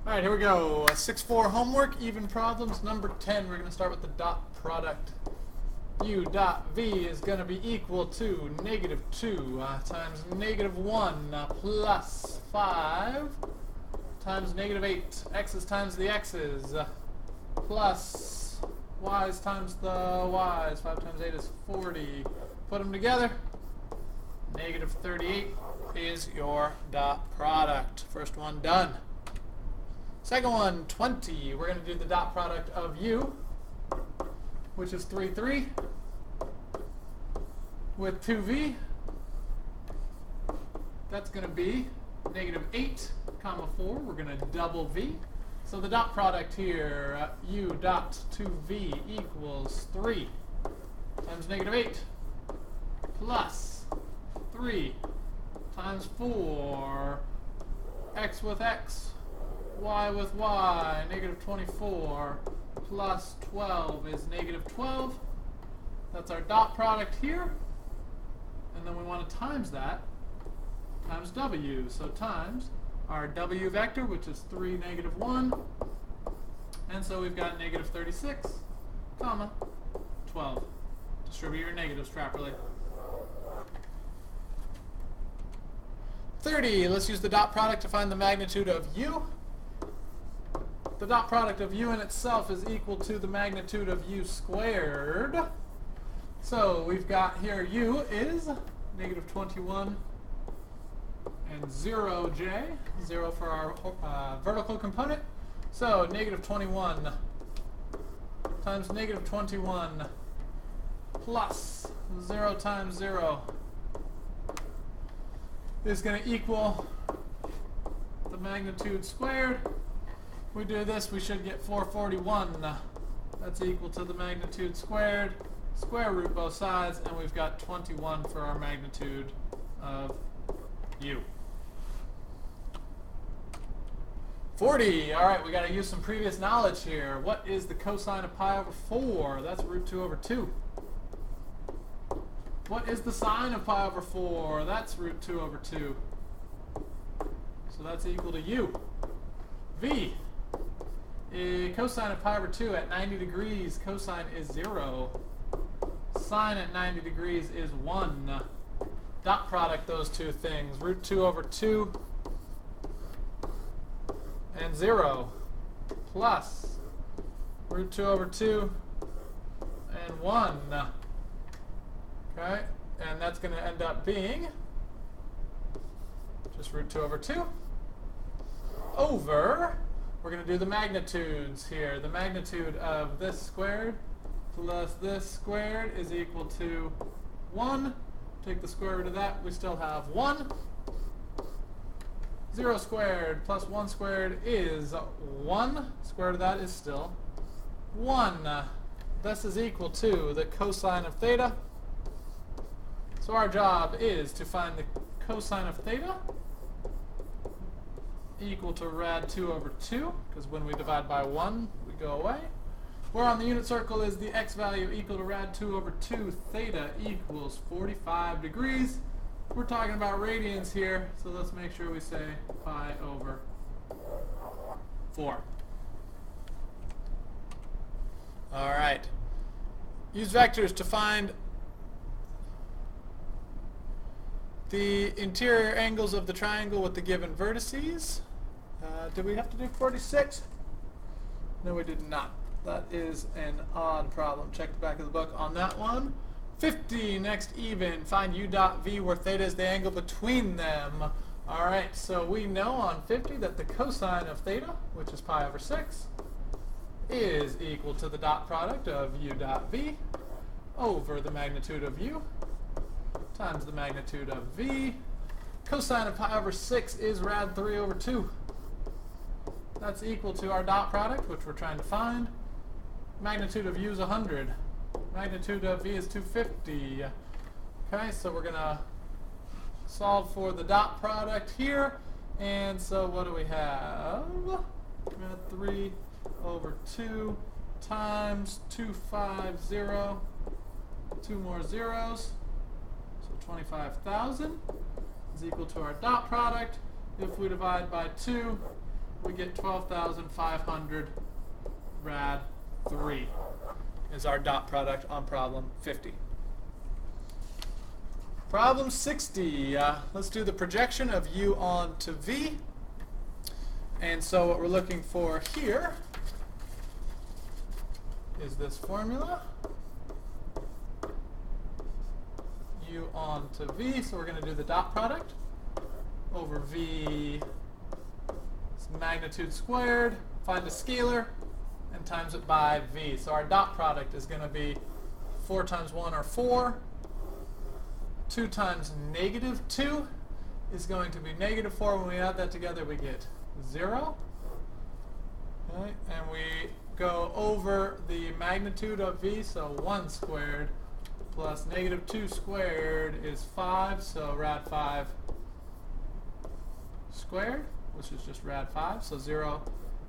Alright, here we go. 6-4 homework, even problems, number 10. We're going to start with the dot product. U dot V is going to be equal to negative 2 times negative 1 plus 5 times negative 8. X's times the X's plus Y's times the Y's. 5 times 8 is 40. Put them together. Negative 38 is your dot product. First one done. Second one, 20. We're going to do the dot product of U, which is 3, 3, with 2V. That's going to be negative 8, comma 4. We're going to double V. So the dot product here, U dot 2V equals 3 times negative 8 plus 3 times 4, X with X, Y with Y, negative 24 plus 12 is negative 12. That's our dot product here. And then we want to times that times W. So times our W vector, which is 3, negative 1. And so we've got negative 36, comma, 12. Distribute your negatives properly. 30. Let's use the dot product to find the magnitude of U. The dot product of U in itself is equal to the magnitude of U squared. So we've got here U is negative 21 and 0J, 0 for our vertical component. So negative 21 times negative 21 plus 0 times 0 is going to equal the magnitude squared. We do this, we should get 441. That's equal to the magnitude squared. Square root both sides, and we've got 21 for our magnitude of U. 40. All right, we got to use some previous knowledge here. What is the cosine of pi over 4? That's root 2 over 2. What is the sine of pi over 4? That's root 2 over 2. So that's equal to U. V. Cosine of pi over 2 at 90 degrees, cosine is 0. Sine at 90 degrees is 1. Dot product those two things. Root 2 over 2 and 0 plus root 2 over 2 and 1. Okay, and that's going to end up being just root 2 over 2 over, we're going to do the magnitudes here. The magnitude of this squared plus this squared is equal to 1. Take the square root of that, we still have 1. 0 squared plus 1 squared is 1. Square root of that is still 1. This is equal to the cosine of theta. So our job is to find the cosine of theta equal to rad 2 over 2, because when we divide by 1, we go away. Where on the unit circle is the x value equal to rad 2 over 2, theta equals 45 degrees. We're talking about radians here, so let's make sure we say pi over 4. All right. Use vectors to find the interior angles of the triangle with the given vertices. Did we have to do 46? No, we did not. That is an odd problem. Check the back of the book on that one. 50, next even. Find U dot V where theta is the angle between them. Alright, so we know on 50 that the cosine of theta, which is pi over 6, is equal to the dot product of U dot V over the magnitude of U times the magnitude of V. Cosine of pi over 6 is rad 3 over 2. That's equal to our dot product, which we're trying to find. Magnitude of U is 100. Magnitude of V is 250. Okay, so we're going to solve for the dot product here. And so what do we have? Rad 3 over 2 times 250. 2 more zeros. 25,000 is equal to our dot product. If we divide by 2, we get 12,500 rad 3 is our dot product on problem 50. Problem 60. Let's do the projection of u onto v. And so what we're looking for here is this formula. U onto v. So we're going to do the dot product over v magnitude squared, find a scalar, and times it by v. So our dot product is going to be 4 times 1 or 4. 2 times negative 2 is going to be negative 4. When we add that together, we get 0. Okay, and we go over the magnitude of v, so 1 squared plus negative 2 squared is 5, so rad 5 squared, which is just rad 5, so 0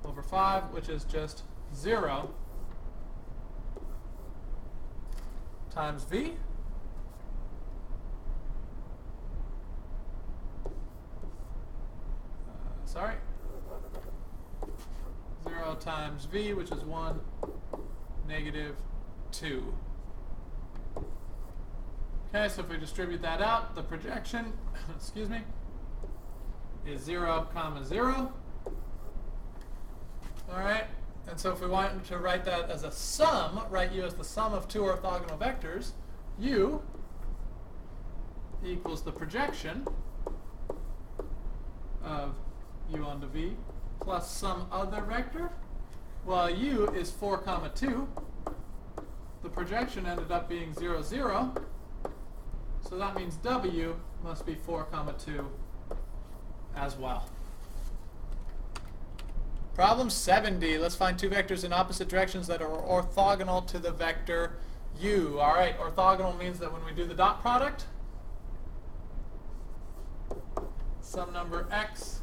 over 5, which is just 0 times v. Sorry. 0 times v, which is 1, negative 2. Okay, so if we distribute that out, the projection, excuse me, is 0, comma 0. All right, and so if we want to write that as a sum, write u as the sum of two orthogonal vectors, u equals the projection of u onto v plus some other vector. Well, u is 4, comma 2. The projection ended up being 0, 0. So that means w must be 4, comma 2 as well. Problem 70. Let's find two vectors in opposite directions that are orthogonal to the vector u. All right, orthogonal means that when we do the dot product, some number x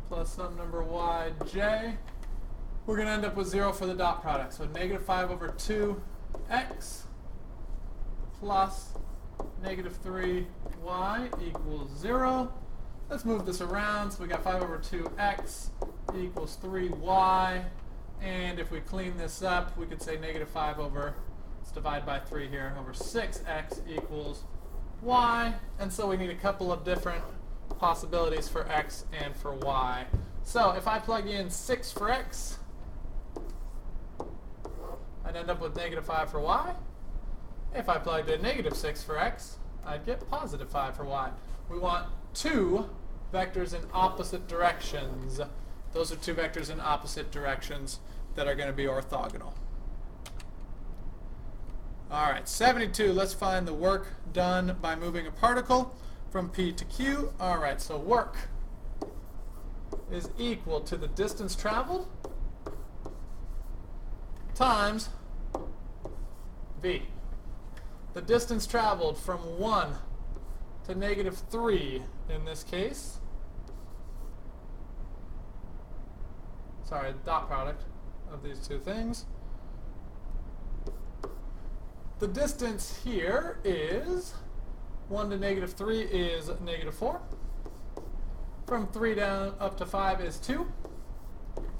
plus some number y j, we're going to end up with 0 for the dot product. So negative 5 over 2x plus negative 3y equals 0. Let's move this around. So we got 5 over 2x equals 3y. And if we clean this up, we could say negative 5 over, let's divide by 3 here, over 6x equals y. And so we need a couple of different possibilities for x and for y. So if I plug in 6 for x, I'd end up with negative 5 for y. If I plugged in negative 6 for x, I'd get positive 5 for y. We want two vectors in opposite directions. Those are two vectors in opposite directions that are going to be orthogonal. All right, 72. Let's find the work done by moving a particle from P to Q. All right, so work is equal to the distance traveled times v. The distance traveled from 1 to negative 3 in this case. Sorry, the dot product of these two things. The distance here is 1 to negative 3 is negative 4. From 3 down up to 5 is 2.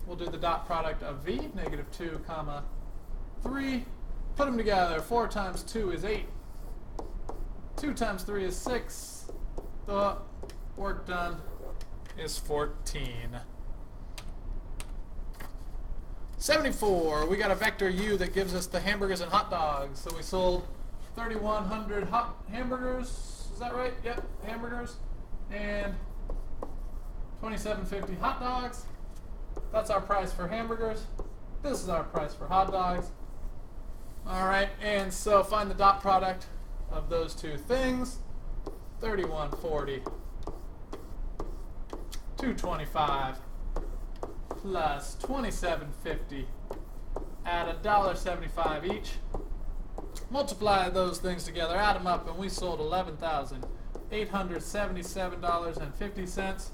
We'll do the dot product of v, negative 2, comma 3. Put them together. 4 times 2 is 8. 2 times 3 is 6. The work done is 14. 74. We got a vector u that gives us the hamburgers and hot dogs. So we sold 3,100 hot hamburgers. Is that right? Yep, hamburgers. And 2,750 hot dogs. That's our price for hamburgers. This is our price for hot dogs. All right, and so find the dot product of those two things. 3,140, 225 plus 2,750 at $1.75 each. Multiply those things together, add them up, and we sold $11,877.50.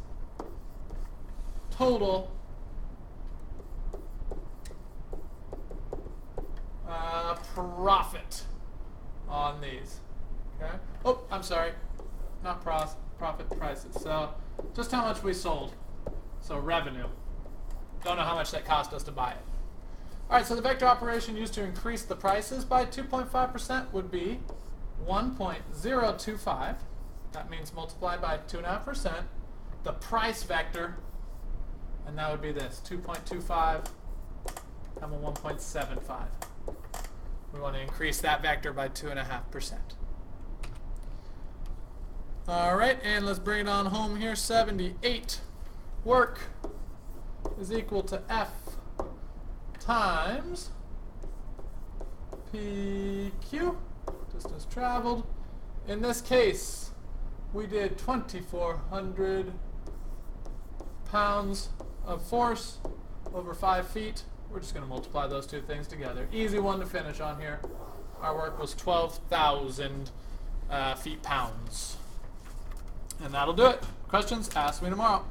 Total profit on these. Okay. Oh, I'm sorry. Not profit prices. So just how much we sold. So So revenue. Don't know how much that cost us to buy it. All right, so the vector operation used to increase the prices by 2.5% would be 1.025. That means multiply by 2.5%, the price vector, and that would be this, 2.25, 1.75. We want to increase that vector by 2.5%. All right, and let's bring it on home here. 78 work is equal to F times PQ, distance traveled. In this case, we did 2,400 pounds of force over 5 feet. We're just going to multiply those two things together. Easy one to finish on here. Our work was 12,000 feet-pounds. And that'll do it. Questions? Ask me tomorrow.